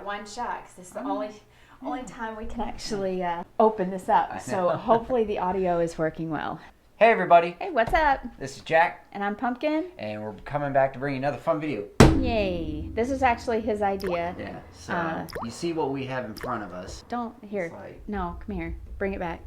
got one shot because this is the only time we can actually open this up. So hopefully the audio is working well. Hey everybody. Hey, what's up? This is Jack. And I'm Pumpkin. And we're coming back to bring you another fun video. Yay. This is actually his idea. Yeah, so you see what we have in front of us. Here. No, come here. Bring it back.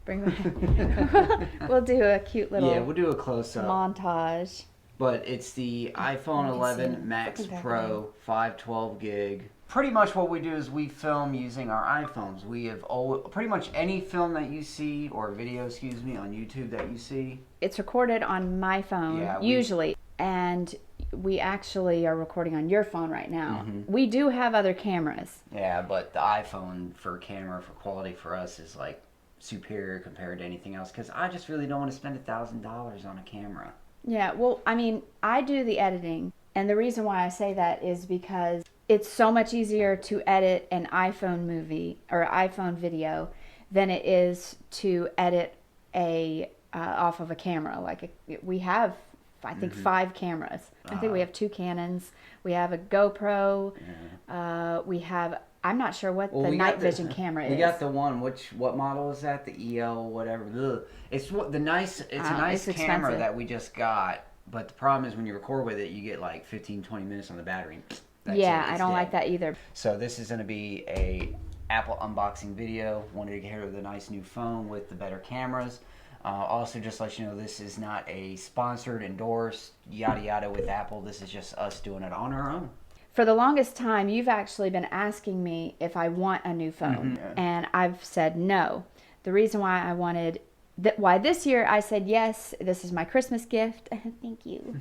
Bring it back. We'll do a cute little we'll do a close-up montage. But it's the iPhone 11 Max Pro 512 gig. Pretty much what we do is we film using our iPhones. We have pretty much any film that you see, or video, excuse me, on YouTube that you see. It's recorded on my phone, usually. And we actually are recording on your phone right now. Mm-hmm. We do have other cameras. Yeah, but the iPhone for camera, for quality for us is like superior compared to anything else. Because I just really don't want to spend $1,000 on a camera. Yeah, well, I mean, I do the editing. And the reason why I say that is because it's so much easier to edit an iPhone movie or iPhone video than it is to edit off of a camera. Like we have, I think, 5 cameras. I think we have 2 Canons. We have a GoPro. Yeah. We have, I'm not sure what the night vision camera is. We got the one. What model is that? The EL whatever. Ugh. It's a nice camera that we just got. But the problem is when you record with it, you get like 15-20 minutes on the battery. I don't like that either. So this is going to be a Apple unboxing video. Wanted to get rid of the nice new phone with the better cameras. Also, just to let you know, this is not a sponsored, endorsed, yada yada with Apple. This is just us doing it on our own. For the longest time, you've actually been asking me if I want a new phone. Mm-hmm. And I've said no. The reason why why this year I said yes, this is my Christmas gift, thank you,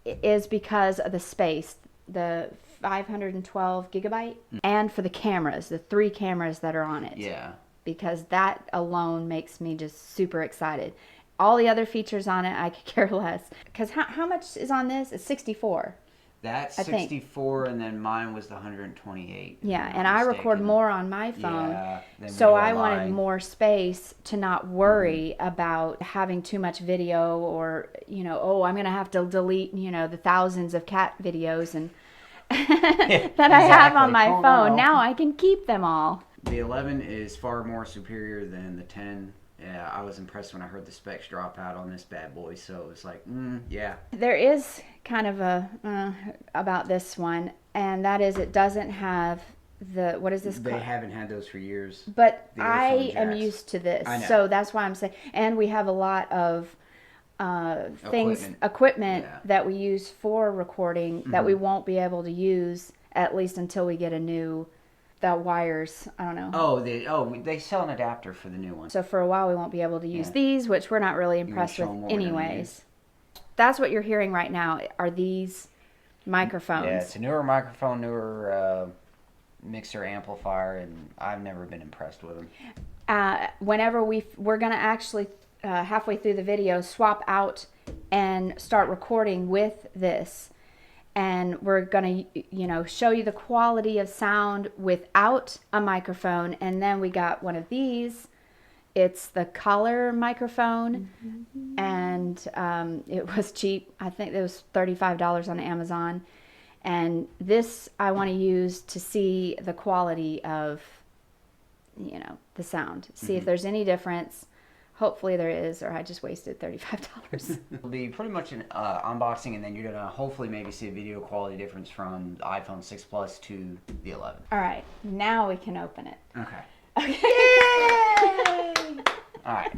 is because of the space, the 512 gigabyte, and for the cameras, the 3 cameras that are on it. Yeah. Because that alone makes me just super excited. All the other features on it, I could care less. Because how much is on this? It's 64. That's 64, and then mine was the 128. Yeah, and I record more on my phone, so I wanted more space to not worry about having too much video or, I'm going to have to delete, the thousands of cat videos and that I have on my phone. Now I can keep them all. The 11 is far more superior than the 10. Yeah, I was impressed when I heard the specs drop out on this bad boy, so it was like, yeah. There is kind of about this one, and that is it doesn't have what is this called? They haven't had those for years. But I am used to this, so that's why I'm saying, and we have a lot of equipment that we use for recording that we won't be able to use, at least until we get the wires, I don't know. They sell an adapter for the new one. So for a while we won't be able to use these, which we're not really impressed with anyways. That's what you're hearing right now, are these microphones. Yeah, it's a newer microphone, newer mixer amplifier, and I've never been impressed with them. Whenever we're going to actually, halfway through the video, swap out and start recording with this. And we're going to, show you the quality of sound without a microphone. And then we got one of these. It's the color microphone. Mm-hmm. And it was cheap. I think it was $35 on Amazon. And this I want to use to see the quality of, the sound. See if there's any difference. Hopefully there is, or I just wasted $35. It'll be pretty much an unboxing, and then you're going to hopefully maybe see a video quality difference from the iPhone 6 Plus to the 11. All right, now we can open it. Okay. Yay! All right.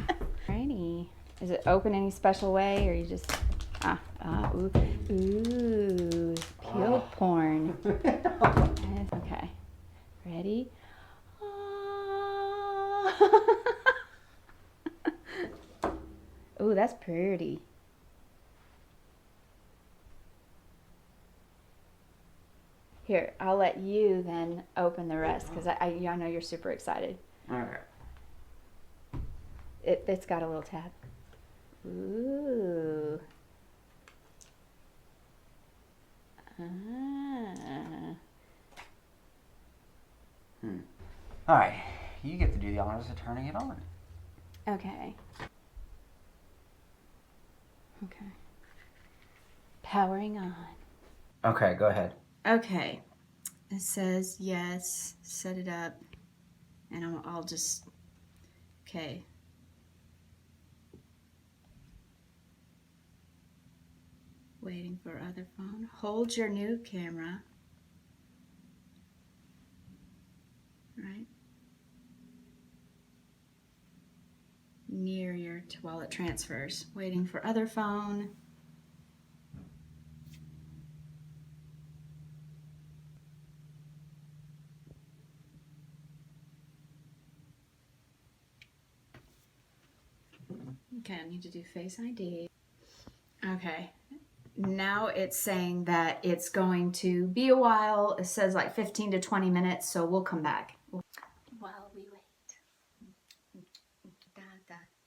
Alrighty. Is it open any special way, or you just... ooh, peel porn. Okay. Ready? Ooh, that's pretty. Here, I'll let you then open the rest because I know you're super excited. Okay. It's got a little tab. Ooh. All right, you get to do the honors of turning it on. Okay. Okay. Powering on. Okay, go ahead. Okay. It says yes, set it up, and I'll just, okay. Waiting for other phone. Hold your new camera. Right. Near your, while it transfers. Waiting for other phone. Okay, I need to do Face ID. Okay. Now it's saying that it's going to be a while. It says like 15 to 20 minutes, so we'll come back. While we wait. It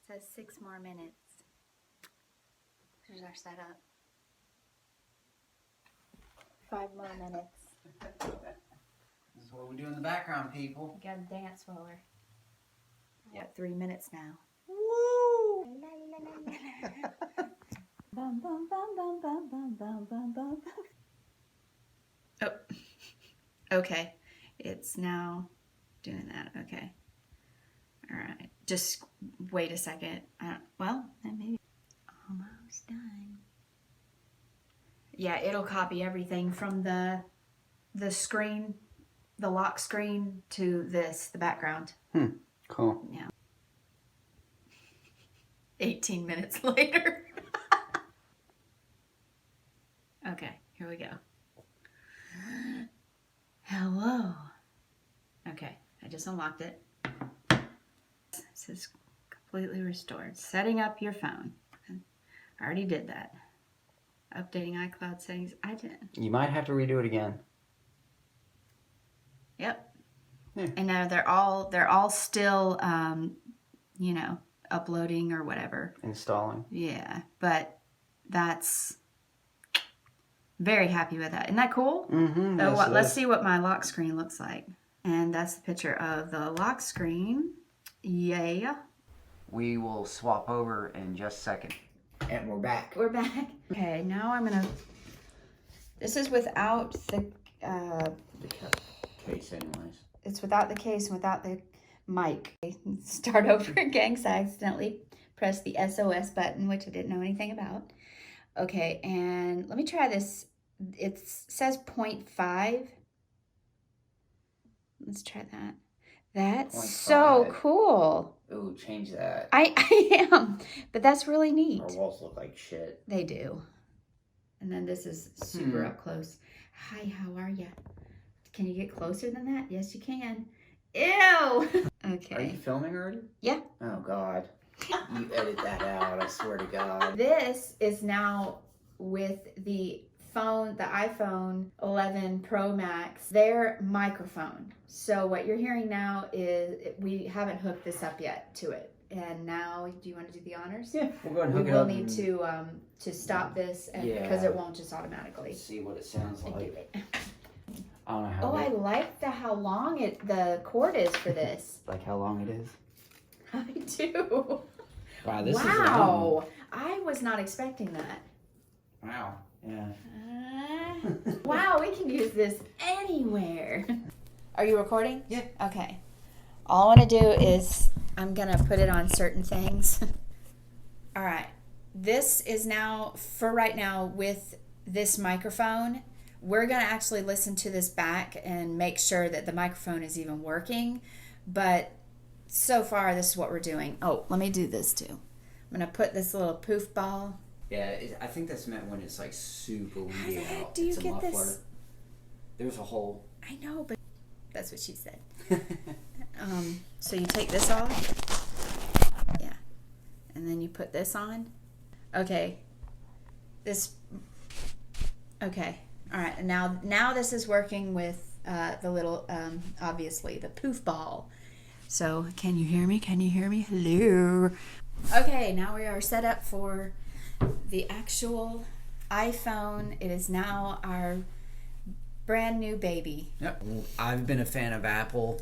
says 6 more minutes. Here's our setup. 5 more minutes. This is what we do in the background, people. We gotta dance while we're... Got 3 minutes now. Woo! Bum, bum, bum, bum, bum, bum, bum, bum, bum. Oh, okay. It's now doing that. Okay. All right. Just wait a second. Well, then maybe almost done. Yeah, it'll copy everything from the screen, the lock screen, to this, the background. Cool. Yeah. 18 minutes later. Okay, here we go. Hello. Okay, I just unlocked it. It says completely restored. Setting up your phone. I already did that. Updating iCloud settings. I didn't. You might have to redo it again. Yep. Yeah. And now they're all still, you know, uploading or whatever. Installing. Yeah, but that's very happy with that. Isn't that cool? Mm-hmm. So Yes, let's see what my lock screen looks like. And that's the picture of the lock screen. Yeah. We will swap over in just a second. And we're back. We're back. Okay, now I'm gonna... This is without the... Case anyways. It's without the case and without the mic. Start over again because I accidentally pressed the SOS button, which I didn't know anything about. Okay, and let me try this. It says 0.5. Let's try that. That's 0.5. so cool. Ooh, change that. I am, but that's really neat. Our walls look like shit. They do. And then this is super up close. Hi, how are ya? Can you get closer than that? Yes, you can. Ew! Okay. Are you filming already? Yeah. Oh, God. You edit that out, I swear to God. This is now with the phone, the iPhone 11 Pro Max, their microphone. So what you're hearing now is, we haven't hooked this up yet to it. And now, do you want to do the honors? Yeah, we'll go ahead and We hook it will up need to stop this, and Yeah. because it won't just automatically. Let's see what it sounds do like. it. I don't know how. Oh, I like how long the cord is for this. Like how long it is. I do. Wow, this is Wow, I was not expecting that. Wow. Yeah. Wow, we can use this anywhere. Are you recording? Yeah. Okay. All I want to do is, I'm going to put it on certain things. All right. This is now, for right now, with this microphone. We're going to actually listen to this back and make sure that the microphone is even working. But so far, this is what we're doing. Oh, let me do this too. I'm going to put this little poof ball. Yeah, I think that's meant when it's like super windy How the heck out. do you It's a get muffler. this? There's a hole. I know, but that's what she said. So you take this off. Yeah. And then you put this on. Okay. Okay. All right. And now this is working with the little, obviously, the poof ball. So can you hear me? Can you hear me? Hello. Okay. Now we are set up for the actual iPhone. It is now our brand new baby. Yep. I've been a fan of Apple.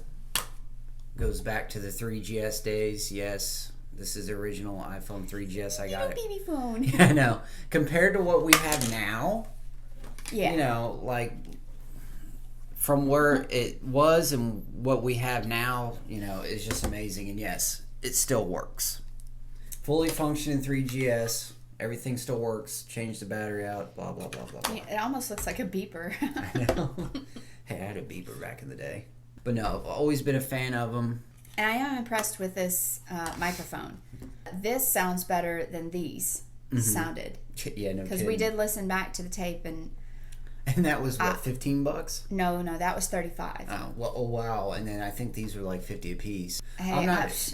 Goes back to the 3GS days. Yes, this is the original iPhone 3GS. I got it. Baby phone. I know. Compared to what we have now, Yeah. you know, like from where it was and what we have now, is just amazing. And yes, it still works. Fully functioning 3GS. Everything still works. Change the battery out. Blah, blah, blah, blah, blah. It almost looks like a beeper. I know. Hey, I had a beeper back in the day. But no, I've always been a fan of them. And I am impressed with this microphone. This sounds better than these sounded. Yeah, no Because kidding. we did listen back to the tape and... And that was, what, $15? No, that was $35. Oh, wow. And then I think these were like 50 a piece. Hey,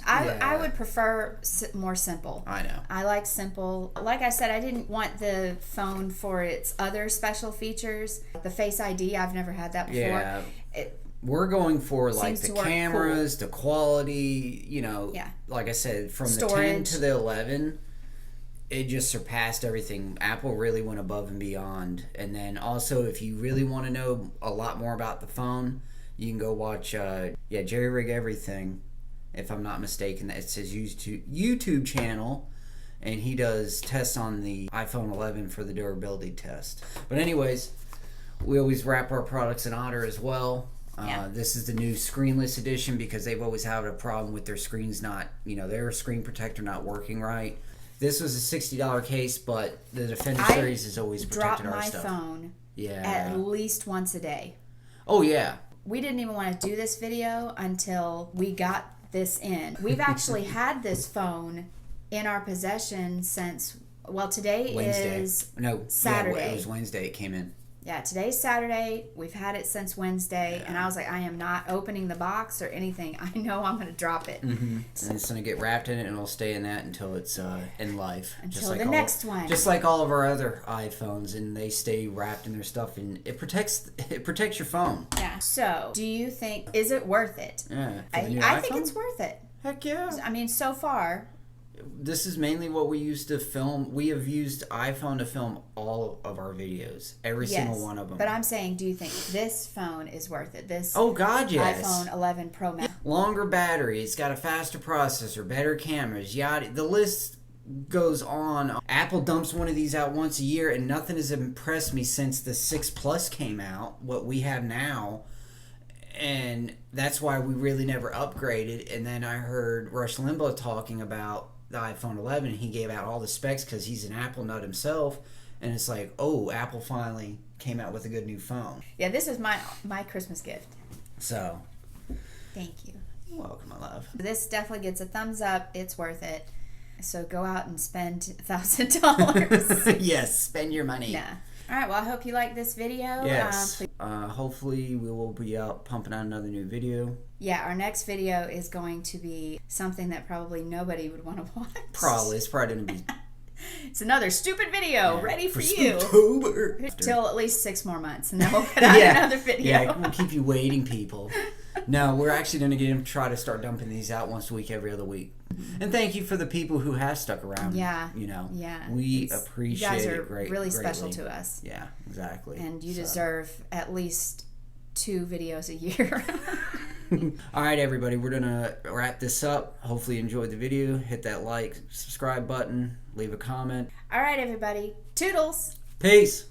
I would prefer more simple. I know. I like simple. Like I said, I didn't want the phone for its other special features. The Face ID, I've never had that before. Yeah. We're going for like Seems the to work cameras, the quality, like I said, from the 10 to the 11, it just surpassed everything. Apple really went above and beyond. And then also, if you really want to know a lot more about the phone, you can go watch Jerry Rig Everything, if I'm not mistaken. It's his YouTube channel, and he does tests on the iPhone 11 for the durability test. But anyways, we always wrap our products in Otter as well. This is the new screenless edition because they've always had a problem with their screens not, their screen protector not working right. This was a $60 case, but the Defender series has always protected our stuff. Drop my phone at least once a day. Oh, yeah. We didn't even want to do this video until we got this in. We've actually had this phone in our possession since, today Wednesday. is Saturday. Yeah, it was Wednesday it came in. Yeah, today's Saturday. We've had it since Wednesday, and I was like, I am not opening the box or anything. I know I'm going to drop it. And it's going to get wrapped in it, and it'll stay in that until it's in life. Until the next one. Just like all of our other iPhones, and they stay wrapped in their stuff, and it protects your phone. Yeah. So, do you think, is it worth it? Yeah. I think it's worth it. Heck yeah. I mean, so far. This is mainly what we use to film. We have used iPhone to film all of our videos. Every single one of them. But I'm saying, do you think this phone is worth it? This God, yes. iPhone 11 Pro Max. Longer battery. It's got a faster processor, better cameras, yada. The list goes on. Apple dumps one of these out once a year, and nothing has impressed me since the 6 Plus came out, what we have now. And that's why we really never upgraded. And then I heard Rush Limbaugh talking about the iPhone 11. He gave out all the specs because he's an Apple nut himself, and it's like, Apple finally came out with a good new phone. Yeah, this is my Christmas gift. So, thank you. You're welcome, my love. This definitely gets a thumbs up. It's worth it. So go out and spend $1,000. Yes, spend your money. Yeah. All right. Well, I hope you like this video. Yes. Hopefully, we will be out pumping out another new video. Yeah, our next video is going to be something that probably nobody would want to watch. Probably. It's probably going to be... It's another stupid video ready for you. Spooktober. Till at least 6 more months, and then we'll put out another video. Yeah, we'll keep you waiting, people. No, we're actually going to try to start dumping these out once a week, every other week. And thank you for the people who have stuck around. Yeah. Yeah. We appreciate it. You guys are really greatly. special to us. Yeah, exactly. And you deserve at least 2 videos a year. All right, everybody, we're going to wrap this up. Hopefully you enjoyed the video. Hit that like, subscribe button, leave a comment. All right, everybody. Toodles. Peace.